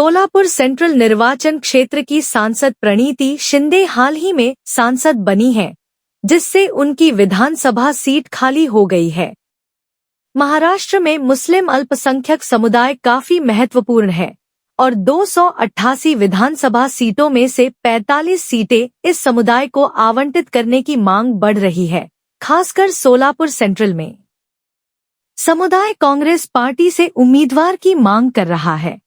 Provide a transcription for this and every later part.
Solapur central निर्वाचन क्षेत्र की सांसद प्रणीति शिंदे हाल ही में सांसद बनी हैं, जिससे उनकी विधानसभा सीट खाली हो गई है। महाराष्ट्र में मुस्लिम अल्पसंख्यक समुदाय काफी महत्वपूर्ण है और 288 विधानसभा सीटों में से 45 सीटें इस समुदाय को आवंटित करने की मांग बढ़ रही है, खासकर सोलापुर सेंट्रल में। समुदाय कांग्रेस पार्टी से उम्मीदवार की मांग कर रहा है।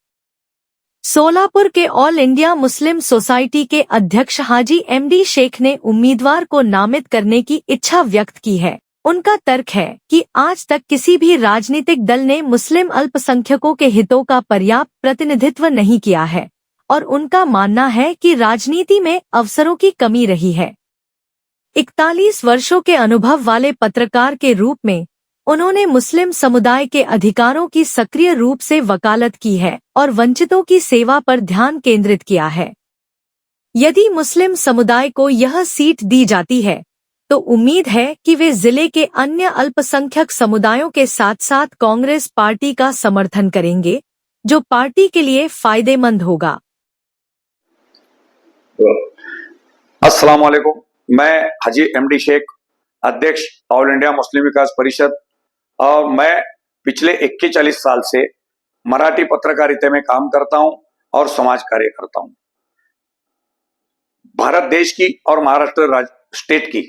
सोलापुर के ऑल इंडिया मुस्लिम सोसाइटी के अध्यक्ष हाजी एमडी शेख ने उम्मीदवार को नामित करने की इच्छा व्यक्त की है। उनका तर्क है कि आज तक किसी भी राजनीतिक दल ने मुस्लिम अल्पसंख्यकों के हितों का पर्याप्त प्रतिनिधित्व नहीं किया है और उनका मानना है कि राजनीति में अवसरों की कमी रही है। 41 वर्षों के अनुभव वाले पत्रकार के रूप में उन्होंने मुस्लिम समुदाय के अधिकारों की सक्रिय रूप से वकालत की है और वंचितों की सेवा पर ध्यान केंद्रित किया है। यदि मुस्लिम समुदाय को यह सीट दी जाती है तो उम्मीद है कि वे जिले के अन्य अल्पसंख्यक समुदायों के साथ साथ कांग्रेस पार्टी का समर्थन करेंगे, जो पार्टी के लिए फायदेमंद होगा। अस्सलाम वालेकुम, मैं हाजी एमडी शेख, अध्यक्ष ऑल इंडिया मुस्लिम विकास परिषद, और मैं पिछले 41 साल से मराठी पत्रकारिता में काम करता हूं और समाज कार्य करता हूं। भारत देश की और महाराष्ट्र स्टेट की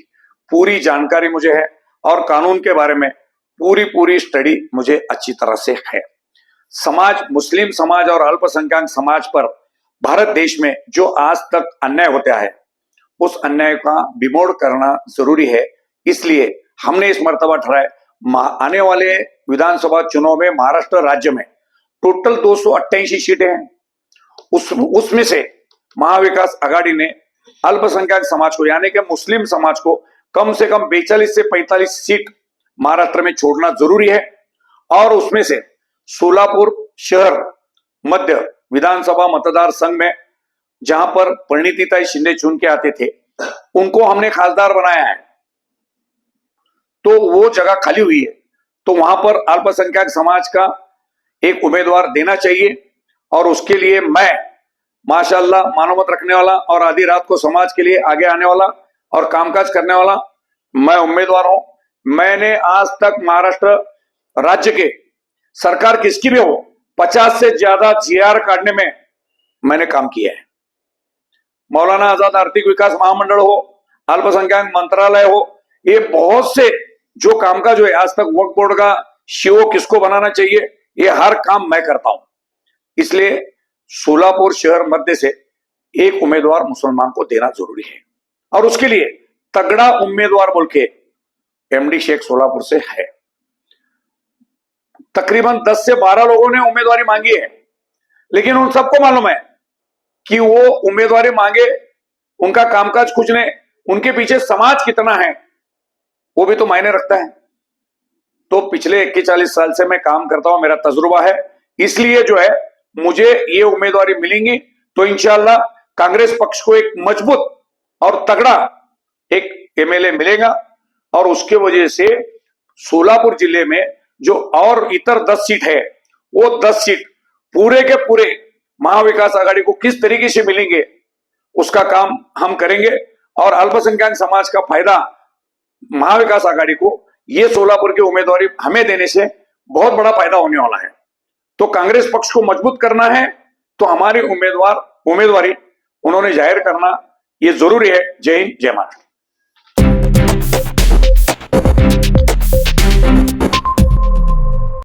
पूरी जानकारी मुझे है और कानून के बारे में पूरी स्टडी मुझे अच्छी तरह से है। समाज, मुस्लिम समाज और अल्पसंख्यक समाज पर भारत देश में जो आज तक अन्याय होता है, उस अन्याय का विमोड़ करना जरूरी है। इसलिए हमने इस मर्तबा ठहराया, आने वाले विधानसभा चुनाव में महाराष्ट्र राज्य में टोटल 288 सीटें हैं। उसमें से महाविकास आघाड़ी ने अल्पसंख्यक समाज को, यानी कि मुस्लिम समाज को, कम से कम 42 से 45 सीट महाराष्ट्र में छोड़ना जरूरी है। और उसमें से सोलापुर शहर मध्य विधानसभा मतदार संघ में, जहां पर प्रणीति शिंदे चुन के आते थे, उनको हमने खासदार बनाया है। तो वो जगह खाली हुई है, तो वहां पर अल्पसंख्यक समाज का एक उम्मीदवार देना चाहिए। और उसके लिए मैं माशाल्लाह मानवत रखने वाला और आधी रात को समाज के लिए आगे आने वाला और कामकाज करने वाला मैं उम्मीदवार हूं। मैंने आज तक महाराष्ट्र राज्य के सरकार किसकी भी हो 50 से ज्यादा जीआर काटने में मैंने काम किया है। मौलाना आजाद आर्थिक विकास महामंडल हो, अल्पसंख्यक मंत्रालय हो, ये बहुत से जो कामकाज हुए आज तक, वक्फ बोर्ड का सीओ किसको बनाना चाहिए, ये हर काम मैं करता हूं। इसलिए सोलापुर शहर मध्य से एक उम्मीदवार मुसलमान को देना जरूरी है और उसके लिए तगड़ा उम्मीदवार बोल के एमडी शेख सोलापुर से है। तकरीबन 10 से 12 लोगों ने उम्मीदवारी मांगी है, लेकिन उन सबको मालूम है कि वो उम्मीदवारी मांगे, उनका कामकाज कुछ नहीं, उनके पीछे समाज कितना है वो भी तो मायने रखता है। तो पिछले 41 साल से मैं काम करता हूं, मेरा तजुर्बा है। इसलिए जो है मुझे ये उम्मीदवारी मिलेंगी तो इंशाअल्लाह कांग्रेस पक्ष को एक मजबूत और तगड़ा एक एमएलए मिलेगा और उसके वजह से सोलापुर जिले में जो और इतर 10 सीट है, वो 10 सीट पूरे के पूरे महाविकास आघाड़ी को किस तरीके से मिलेंगे उसका काम हम करेंगे। और अल्पसंख्यक समाज का फायदा महाविकास आघाड़ी को ये सोलापुर की उम्मीदवारी हमें देने से बहुत बड़ा फायदा होने वाला है। तो कांग्रेस पक्ष को मजबूत करना है तो हमारी उम्मीदवारी उन्होंने जाहिर करना ये जरूरी है। जय हिंद, जय महाराष्ट्र।